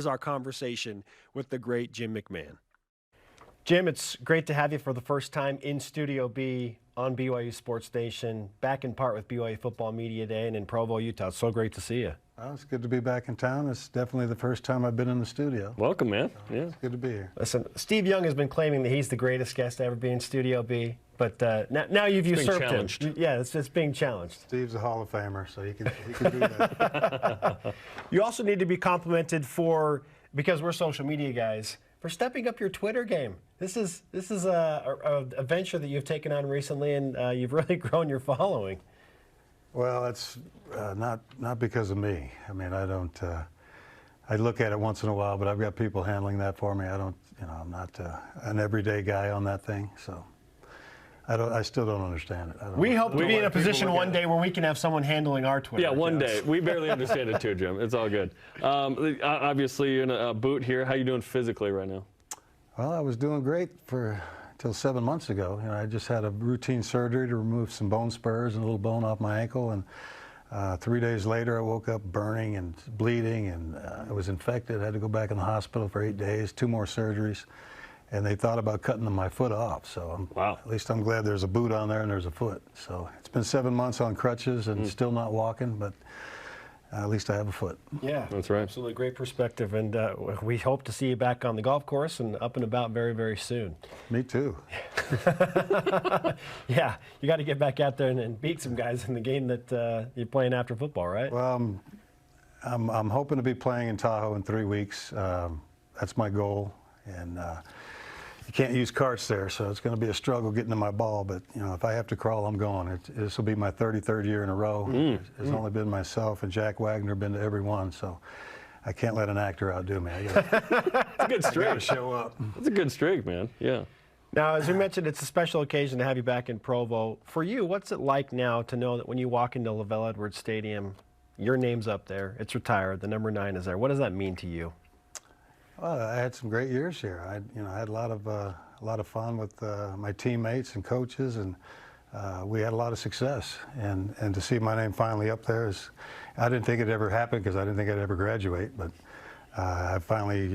Here's our conversation with the great Jim McMahon. Jim, it's great to have you for the first time in Studio B on BYU Sports Nation, back in part with BYU Football Media Day and in Provo, Utah. It's so great to see you. Well, it's good to be back in town. It's definitely the first time I've been in the studio. Welcome, man. Yeah. It's good to be here. Listen, Steve Young has been claiming that he's the greatest guest to ever be in Studio B, but now you've usurped him. Yeah, it's being challenged. Steve's a Hall of Famer, so he can do that. You also need to be complimented because we're social media guys, for stepping up your Twitter game. This is a venture that you've taken on recently, and you've really grown your following. Well, it's not because of me. I mean, I don't. I look at it once in a while, but I've got people handling that for me. I don't. I'm not an everyday guy on that thing, so. I still don't understand it. We hope to be in a position one day where we can have someone handling our Twitter. Yeah, one day. We barely understand it too, Jim. It's all good. Obviously, you're in a boot here. How you doing physically right now? Well, I was doing great until 7 months ago. I just had a routine surgery to remove some bone spurs and a little bone off my ankle, and 3 days later I woke up burning and bleeding, and I was infected. I had to go back in the hospital for 8 days, 2 more surgeries. And they thought about cutting my foot off. So at least I'm glad there's a boot on there and there's a foot. So it's been 7 months on crutches and still not walking, but at least I have a foot. Yeah, that's right. Absolutely great perspective. And we hope to see you back on the golf course and up and about very, very soon. Me too. Yeah, you got to get back out there and beat some guys in the game that you're playing after football, right? Well, I'm hoping to be playing in Tahoe in 3 weeks. That's my goal. And you can't use carts there, so it's going to be a struggle getting to my ball. But, if I have to crawl, I'm going. This will be my 33rd year in a row. It's only been myself and Jack Wagner been to every one, so I can't let an actor outdo me. It's a good streak. I got to show up. It's a good streak, man. Yeah. Now, as we mentioned, it's a special occasion to have you back in Provo. For you, what's it like now to know that when you walk into LaVell Edwards Stadium, your name's up there, it's retired, the number 9 is there? What does that mean to you? Well, I had some great years here. I had a lot of fun with my teammates and coaches, and we had a lot of success. And to see my name finally up there I didn't think it'd ever happen because I didn't think I'd ever graduate. But I finally,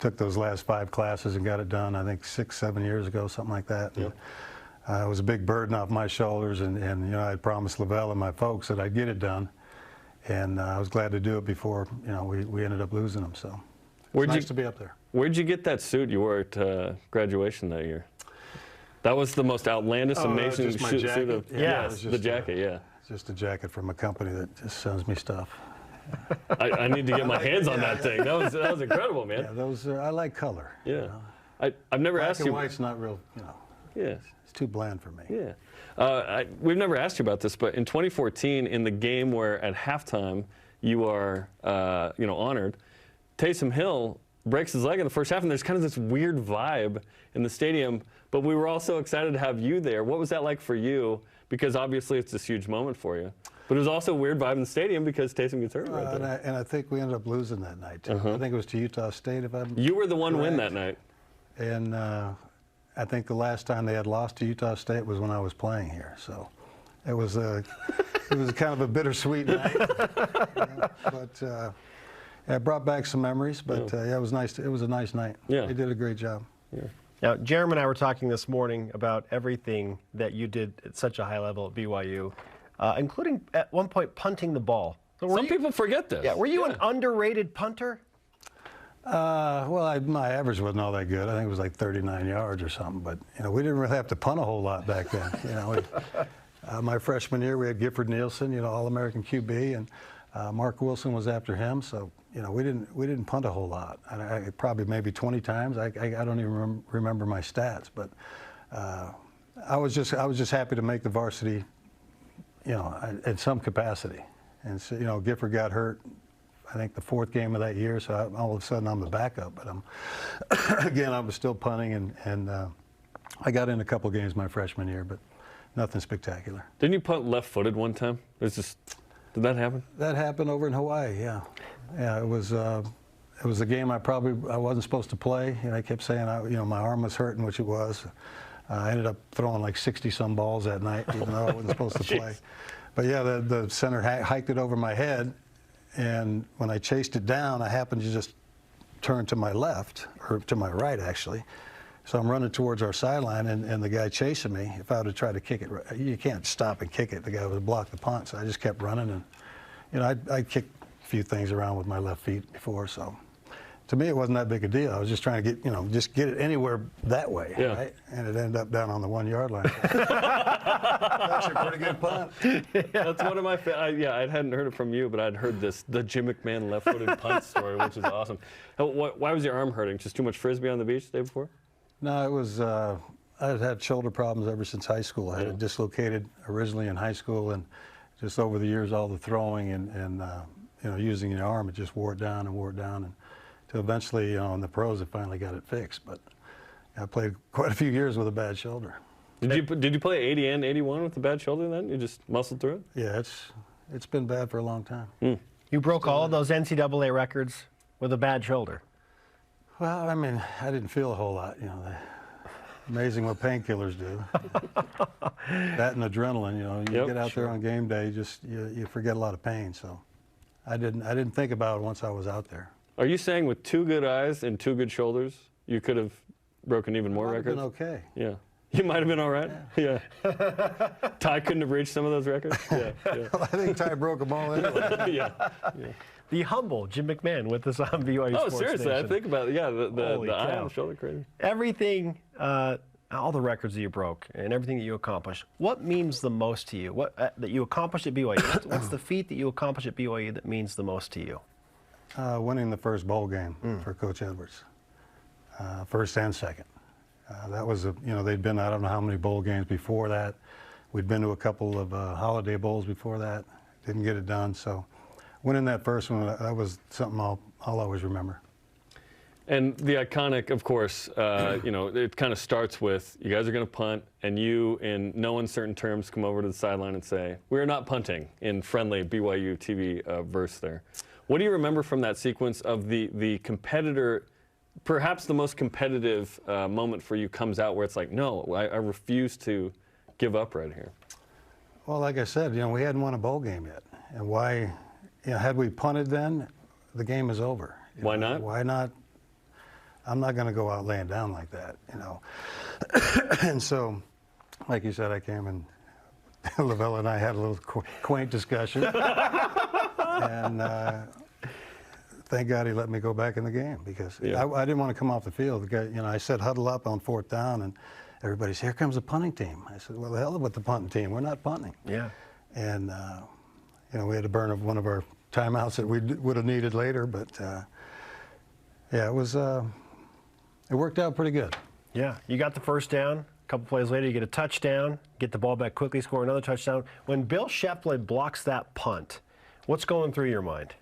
took those last 5 classes and got it done. I think 6, 7 years ago, something like that. Yep. It was a big burden off my shoulders, and I had promised LaVell and my folks that I'd get it done, and I was glad to do it before we ended up losing them. So. It's nice to be up there. Where'd you get that suit you wore at graduation that year? That was the most outlandish, amazing suit of. Yeah, the jacket. Yeah. It's just a jacket from a company that just sends me stuff. I need to get my hands on that thing. That was incredible, man. Yeah, those I like color. Yeah. I've never asked you. Black and white's not real. Yeah. It's too bland for me. Yeah. We've never asked you about this, but in 2014, in the game where at halftime you are, honored. Taysom Hill breaks his leg in the first half, and there's kind of this weird vibe in the stadium, but we were all so excited to have you there. What was that like for you? Because obviously it's this huge moment for you. But it was also a weird vibe in the stadium because Taysom gets hurt right there. And I think we ended up losing that night, too. I think it was to Utah State, if I'm You were the one correct. win that night. And I think the last time they had lost to Utah State was when I was playing here. So it was kind of a bittersweet night. But it brought back some memories, but it was nice. It was a nice night. Yeah. They did a great job. Yeah. Now, Jarom and I were talking this morning about everything that you did at such a high level at BYU, including at one point punting the ball. So Some people forget this. Yeah, were you an underrated punter? Well, my average wasn't all that good. I think it was like 39 yards or something. But we didn't really have to punt a whole lot back then. My freshman year, we had Gifford Nielsen, All-American QB, and Mark Wilson was after him. So we didn't punt a whole lot. Probably maybe 20 times. I don't even remember my stats, but I was just happy to make the varsity, in some capacity. And so, Gifford got hurt, I think the 4th game of that year, so all of a sudden I'm the backup. But again, I was still punting, and I got in a couple games my freshman year, but nothing spectacular. Didn't you punt left-footed one time? Did that happen? That happened over in Hawaii, yeah. Yeah, it was a game I wasn't supposed to play. I kept saying, my arm was hurting, which it was. I ended up throwing like 60-some balls that night, even though I wasn't supposed to play. But yeah, the center hiked it over my head, and when I chased it down, I happened to just turn to my left, or to my right, actually. So I'm running towards our sideline, and the guy chasing me, if I would have tried to kick it, you can't stop and kick it. The guy would have blocked the punt, so I just kept running. And, you know, I kicked a few things around with my left feet before, so to me it wasn't that big a deal. I was just trying to get, you know, just get it anywhere that way, right? And it ended up down on the 1 yard line. That's a pretty good punt. That's one of my I hadn't heard it from you, but I'd heard the Jim McMahon left-footed punt story, which is awesome. Why was your arm hurting? Just too much Frisbee on the beach the day before? No, it was, I had shoulder problems ever since high school. I had it dislocated originally in high school, and just over the years, all the throwing and you know, using the arm, it just wore it down, and until eventually, you know, in the pros, it finally got it fixed. But I played quite a few years with a bad shoulder. Did you play 80 and 81 with a bad shoulder then? You just muscled through it? Yeah, it's been bad for a long time. You broke all of those NCAA records with a bad shoulder. Well, I mean, I didn't feel a whole lot, you know. Amazing what painkillers do. That and adrenaline, you know. You get out there on game day, you forget a lot of pain. So I didn't think about it once I was out there. Are you saying with 2 good eyes and 2 good shoulders, you could have broken even more records? Been okay. Yeah. You might have been all right. Yeah. Ty couldn't have reached some of those records. Yeah. I think Ty broke them all anyway. Yeah. The humble Jim McMahon with us on BYU Sports seriously, Nation. I think about it. Yeah, the eye on the shoulder, crazy. Everything, all the records that you broke and everything that you accomplished, what means the most to you? What that you accomplished at BYU? What's the feat that you accomplished at BYU that means the most to you? Winning the first bowl game for Coach Edwards, first and second. That was you know, they'd been, I don't know how many bowl games before that. We'd been to a couple of holiday bowls before that. Didn't get it done. So winning that first one, that was something I'll always remember. And the iconic, of course, you know, it kind of starts with you guys are going to punt, and you, in no uncertain terms, come over to the sideline and say, "We're not punting," in friendly BYU TV verse there. What do you remember from that sequence of the competitor? Perhaps the most competitive moment for you comes out where it's like, no, I refuse to give up right here. Well, like I said, you know, we hadn't won a bowl game yet, and why? You know, had we punted then, the game is over. Why not? Why not? I'm not going to go out laying down like that, you know. And so, like you said, I came and Lavelle and I had a little quaint discussion, and thank God he let me go back in the game, because I didn't want to come off the field. The guy, you know, I said huddle up on 4th down, and everybody said, "Here comes the punting team." I said, "Well, the hell with the punting team. We're not punting." Yeah. And you know, we had to burn one of our timeouts that we would have needed later, but yeah, it was. It worked out pretty good. Yeah, you got the first down. A couple plays later, you get a touchdown, get the ball back quickly, score another touchdown. When Bill Shepard blocks that punt, what's going through your mind?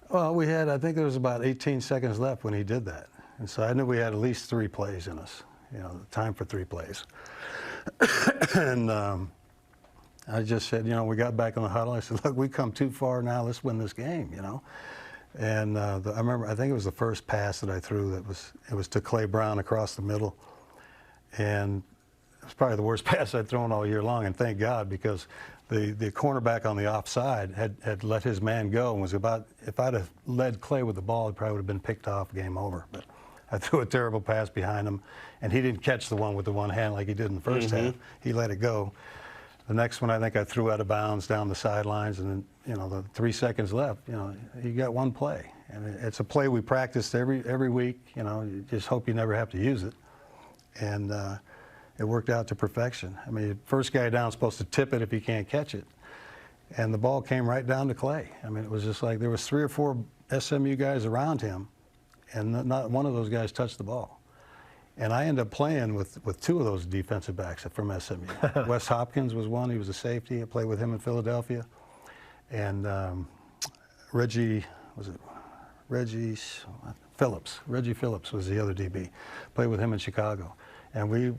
Well, I think there was about 18 seconds left when he did that. And so I knew we had at least 3 plays in us, you know, time for 3 plays. And I just said, you know, we got back in the huddle. I said, look, we come too far now. Let's win this game, you know. And I remember, I think it was the first pass that I threw it was to Clay Brown across the middle. And it was probably the worst pass I'd thrown all year long, and thank God, because the cornerback on the offside had let his man go and was about, if I'd have led Clay with the ball, it probably would have been picked off, game over. But I threw a terrible pass behind him, and he didn't catch the one with the one hand like he did in the first half. He let it go. The next one, I think I threw out of bounds down the sidelines, and then, you know, the 3 seconds left, you know, you got one play. And it's a play we practiced every week, you know, you just hope you never have to use it. And it worked out to perfection. I mean, first guy down is supposed to tip it if he can't catch it. And the ball came right down to Clay. I mean, it was just like there was 3 or 4 SMU guys around him, and not one of those guys touched the ball. And I ended up playing with 2 of those defensive backs from SMU. Wes Hopkins was one. He was a safety. I played with him in Philadelphia. And Reggie Phillips. Reggie Phillips was the other DB. Played with him in Chicago. And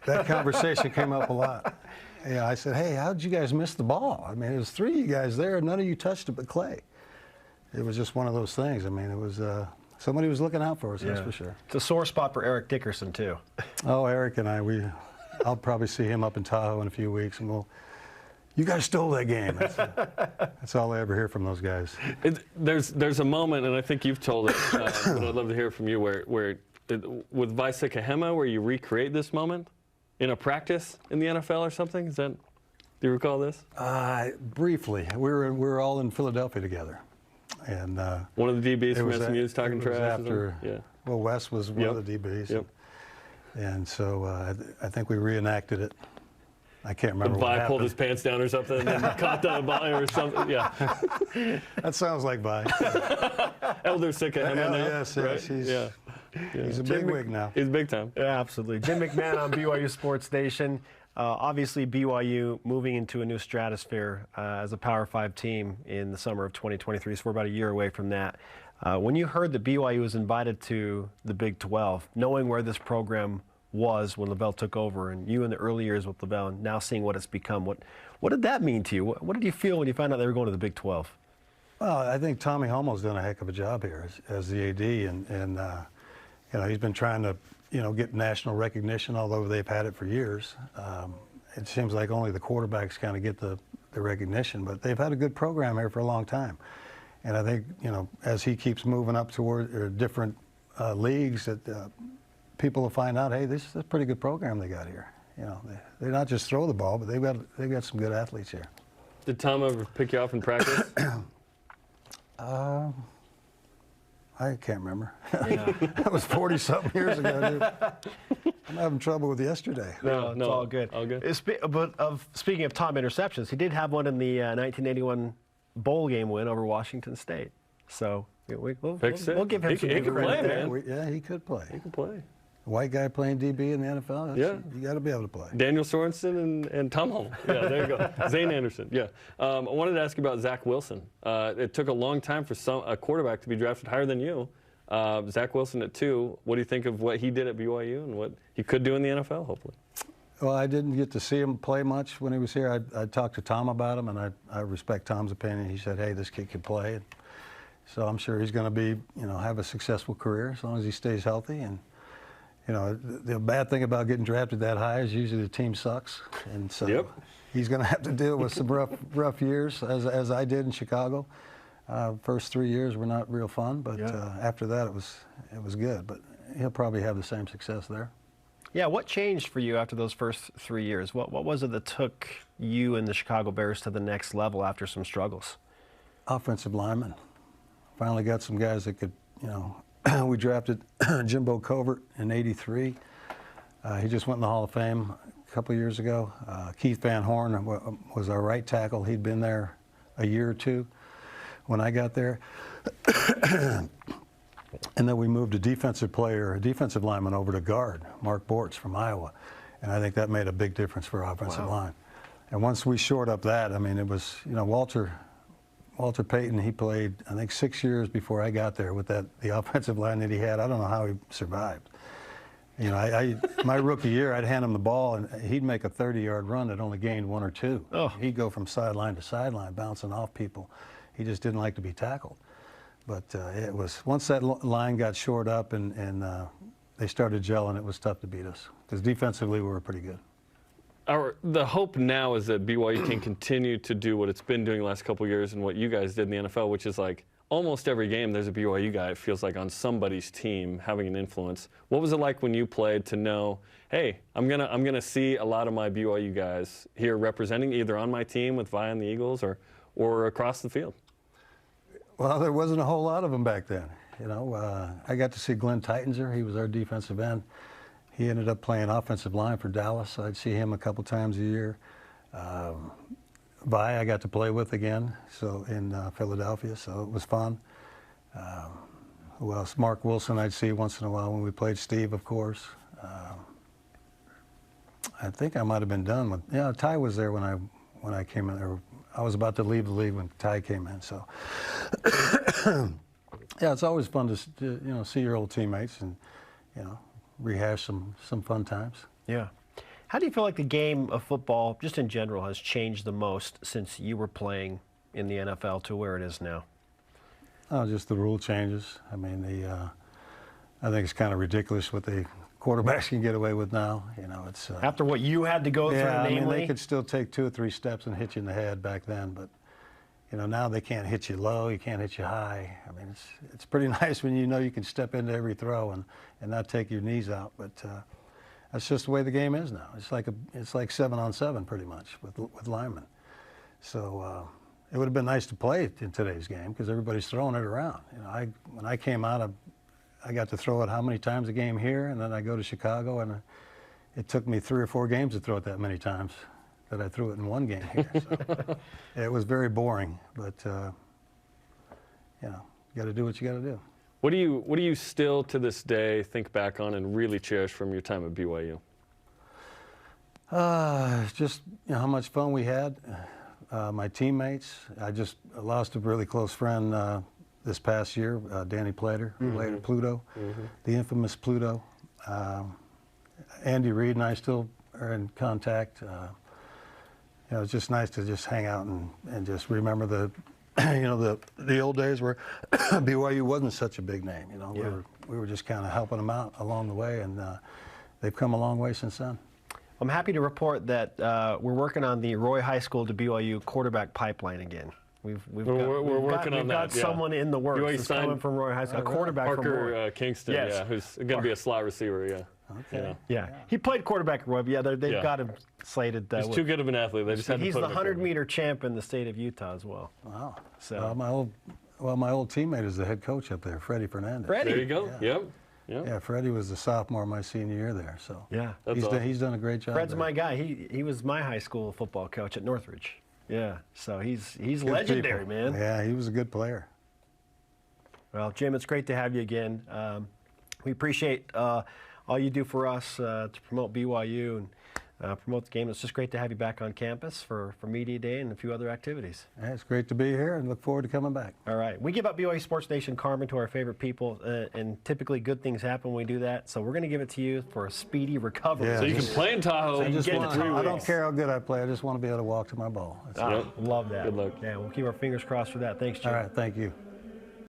that conversation came up a lot. Yeah, I said, hey, how did you guys miss the ball? I mean, it was 3 of you guys there, and none of you touched it but Clay. It was just one of those things. I mean, it was somebody was looking out for us, that's for sure. It's a sore spot for Eric Dickerson, too. Oh, Eric and I'll probably see him up in Tahoe in a few weeks, and You guys stole that game. That's all I ever hear from those guys. There's a moment, and I think you've told it, but I'd love to hear from you, with Vaisika Hema, where you recreate this moment in a practice in the NFL or something. Do you recall this? Briefly. We were all in Philadelphia together. And one of the DBs from SMU is talking trash. After, yeah. Well, Wes was one of the DBs. Yep. And so I think we reenacted it. I can't remember what happened. pulled his pants down or something and caught the ball or something. Yeah. That sounds like Vi. Elder Sika Hema now. Yes, right? He's a big wig now. He's big time. Yeah, absolutely. Jim McMahon on BYU Sports Station. Obviously, BYU moving into a new stratosphere as a Power 5 team in the summer of 2023, so we're about a year away from that. When you heard that BYU was invited to the Big 12, knowing where this program was when LaVelle took over, and you in the early years with LaVelle, and now seeing what it's become, what did that mean to you? What did you feel when you found out they were going to the Big 12? Well, I think Tommy Homo's done a heck of a job here as the AD, and he's been trying to get national recognition, although they've had it for years. It seems like only the quarterbacks kind of get the recognition, but they've had a good program here for a long time. And I think, as he keeps moving up toward different leagues, that people will find out, hey, this is a pretty good program they got here. They not just throw the ball, but they've got some good athletes here. Did Tom ever pick you off in practice? I can't remember. Yeah. That was 40-something years ago, dude. I'm having trouble with yesterday. No, it's all good. All good. Speaking of Tom interceptions, he did have one in the 1981 bowl game win over Washington State. So we'll give him some credit there. man. Yeah, he could play. He can play. White guy playing DB in the NFL, yeah. You got to be able to play. Daniel Sorensen and Tom Holm. Yeah, there you go. Zane Anderson. Yeah. I wanted to ask you about Zach Wilson. It took a long time for a quarterback to be drafted higher than you. Zach Wilson at 2. What do you think of what he did at BYU and what he could do in the NFL, hopefully? Well, I didn't get to see him play much when he was here. I talked to Tom about him, and I respect Tom's opinion. He said, hey, this kid can play. So I'm sure he's going to be, have a successful career as long as he stays healthy. And the bad thing about getting drafted that high is usually the team sucks, and so he's going to have to deal with some rough years, as I did in Chicago. First 3 years were not real fun, but after that it was good. But he'll probably have the same success there. Yeah, what changed for you after those first 3 years? What was it that took you and the Chicago Bears to the next level after some struggles? Offensive linemen. Finally got some guys that could, we drafted Jimbo Covert in '83. He just went in the Hall of Fame a couple of years ago. Keith Van Horn was our right tackle. He'd been there a year or two when I got there. And then we moved a defensive lineman over to guard, Mark Bortz from Iowa. And I think that made a big difference for our offensive line. And once we shored up that, I mean, it was, Walter Payton, he played, I think, 6 years before I got there with the offensive line that he had. I don't know how he survived. My rookie year, I'd hand him the ball, and he'd make a 30-yard run that only gained 1 or 2. Oh. He'd go from sideline to sideline, bouncing off people. He just didn't like to be tackled. But it was, once that line got shored up and they started gelling, it was tough to beat us. Because defensively, we were pretty good. The hope now is that BYU can continue to do what it's been doing the last couple of years and what you guys did in the NFL, which is like almost every game there's a BYU guy, it feels like, on somebody's team having an influence. What was it like when you played to know, hey, I'm gonna see a lot of my BYU guys here representing either on my team with Vi and the Eagles or across the field? Well, there wasn't a whole lot of them back then. I got to see Glenn Tittenser. He was our defensive end. He ended up playing offensive line for Dallas. So I'd see him a couple times a year. Vi, I got to play with again, so in Philadelphia, so it was fun. Who else? Mark Wilson I'd see once in a while when we played. Steve, of course. I think I might have been done with. Ty was there when I came in. Or I was about to leave the league when Ty came in. So yeah, it's always fun to see your old teammates and rehash some fun times. Yeah. How do you feel like the game of football, just in general, has changed the most since you were playing in the NFL to where it is now? Oh, just the rule changes. I mean, I think it's kind of ridiculous what they quarterbacks can get away with now. You know, it's After what you had to go through, yeah. I mean, namely. they could still take 2 or 3 steps and hit you in the head back then, but you know, now they can't hit you low, you can't hit you high. I mean, it's pretty nice when you know you can step into every throw and not take your knees out. But that's just the way the game is now. It's like 7-on-7 pretty much with linemen. So it would have been nice to play in today's game because everybody's throwing it around. You know, when I came out, I got to throw it how many times a game here, and then I go to Chicago, and it took me 3 or 4 games to throw it that many times that I threw it in one game here. So it was very boring, but you know, you got to do what you got to do. What do you still to this day think back on and really cherish from your time at BYU? Just you know, how much fun we had. My teammates. I just lost a really close friend this past year, Danny Plater, later Pluto, the infamous Pluto. Andy Reid and I still are in contact. You know, it's just nice to just hang out and just remember the, you know, the old days where BYU wasn't such a big name. You know, Yeah. we were just kind of helping them out along the way, and they've come a long way since then. I'm happy to report that we're working on the Roy High School to BYU quarterback pipeline again. We're working on that. We've got someone in the works BYU that's coming from Roy High School, a quarterback from Roy. Parker Kingston, Yes. yeah, who's going to be a slot receiver, yeah. Okay. Yeah, he played quarterback at Roy, but yeah, they've Yeah. got him slated. He's too good of an athlete. They just had to He's put the him at 100-meter champ in the state of Utah as well. Wow. So My old teammate is the head coach up there, Freddie Fernandez. Freddie. There you go. Yeah. Yep. Yeah, Freddie was a sophomore my senior year there, so Yeah, That's he's awesome. done, he's done a great job. Fred's there. my guy. He was my high school football coach at Northridge. Yeah, so he's Good legendary, people. man. Yeah, he was a good player. Well, Jim, it's great to have you again. We appreciate all you do for us to promote BYU and promote the game. It's just great to have you back on campus for Media Day and a few other activities. Yeah, it's great to be here and look forward to coming back. All right. We give up BYU Sports Nation Carmen to our favorite people, and typically good things happen when we do that. So we're going to give it to you for a speedy recovery. Yeah, So you can play in Tahoe. So you Just get wanna- to 3 I don't weeks. care how good I play, I just want to be able to walk to my ball. That's it. Love that. Good luck. Yeah, we'll keep our fingers crossed for that. Thanks, Jim. All right, thank you.